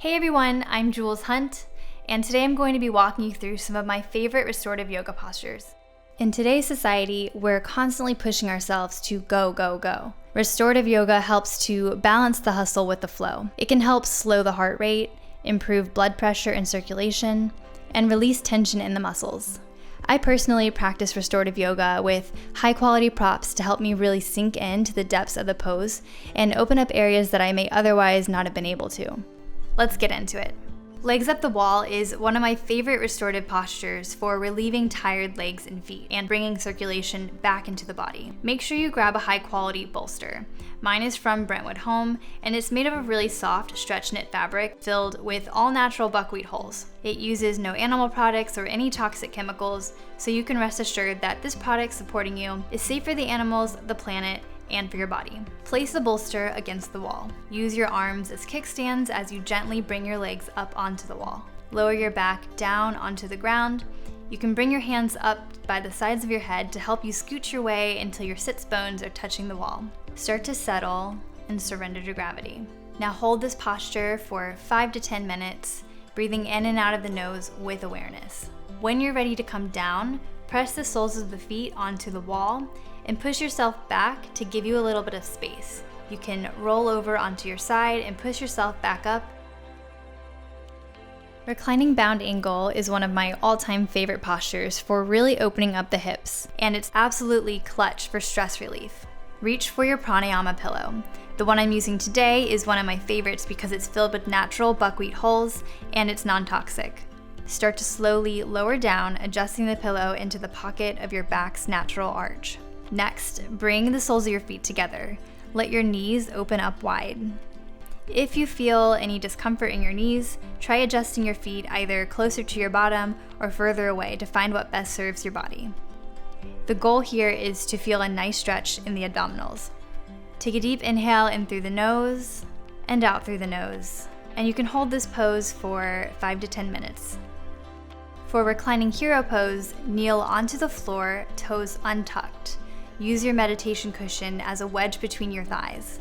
Hey everyone, I'm Jules Hunt, and today I'm going to be walking you through some of my favorite restorative yoga postures. In today's society, we're constantly pushing ourselves to go, go, go. Restorative yoga helps to balance the hustle with the flow. It can help slow the heart rate, improve blood pressure and circulation, and release tension in the muscles. I personally practice restorative yoga with high-quality props to help me really sink into the depths of the pose and open up areas that I may otherwise not have been able to. Let's get into it. Legs up the wall is one of my favorite restorative postures for relieving tired legs and feet and bringing circulation back into the body. Make sure you grab a high-quality bolster. Mine is from Brentwood Home, and it's made of a really soft stretch knit fabric filled with all-natural buckwheat hulls. It uses no animal products or any toxic chemicals, so you can rest assured that this product supporting you is safe for the animals, the planet, and for your body. Place the bolster against the wall. Use your arms as kickstands as you gently bring your legs up onto the wall. Lower your back down onto the ground. You can bring your hands up by the sides of your head to help you scoot your way until your sits bones are touching the wall. Start to settle and surrender to gravity. Now hold this posture for 5 to 10 minutes, breathing in and out of the nose with awareness. When you're ready to come down, press the soles of the feet onto the wall and push yourself back to give you a little bit of space. You can roll over onto your side and push yourself back up. Reclining bound angle is one of my all-time favorite postures for really opening up the hips, and it's absolutely clutch for stress relief. Reach for your Pranayama Pillow. The one I'm using today is one of my favorites because it's filled with natural buckwheat hulls and it's non-toxic. Start to slowly lower down, adjusting the pillow into the pocket of your back's natural arch. Next, bring the soles of your feet together. Let your knees open up wide. If you feel any discomfort in your knees, try adjusting your feet either closer to your bottom or further away to find what best serves your body. The goal here is to feel a nice stretch in the abdominals. Take a deep inhale in through the nose and out through the nose, and you can hold this pose for 5 to 10 minutes. For reclining hero pose, kneel onto the floor, toes untucked. Use your meditation cushion as a wedge between your thighs.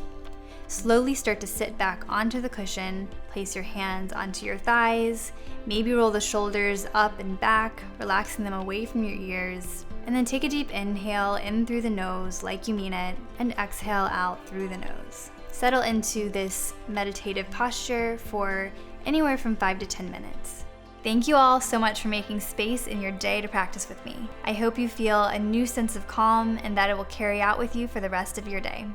Slowly start to sit back onto the cushion, place your hands onto your thighs, maybe roll the shoulders up and back, relaxing them away from your ears, and then take a deep inhale in through the nose like you mean it, and exhale out through the nose. Settle into this meditative posture for anywhere from 5 to 10 minutes. Thank you all so much for making space in your day to practice with me. I hope you feel a new sense of calm and that it will carry out with you for the rest of your day.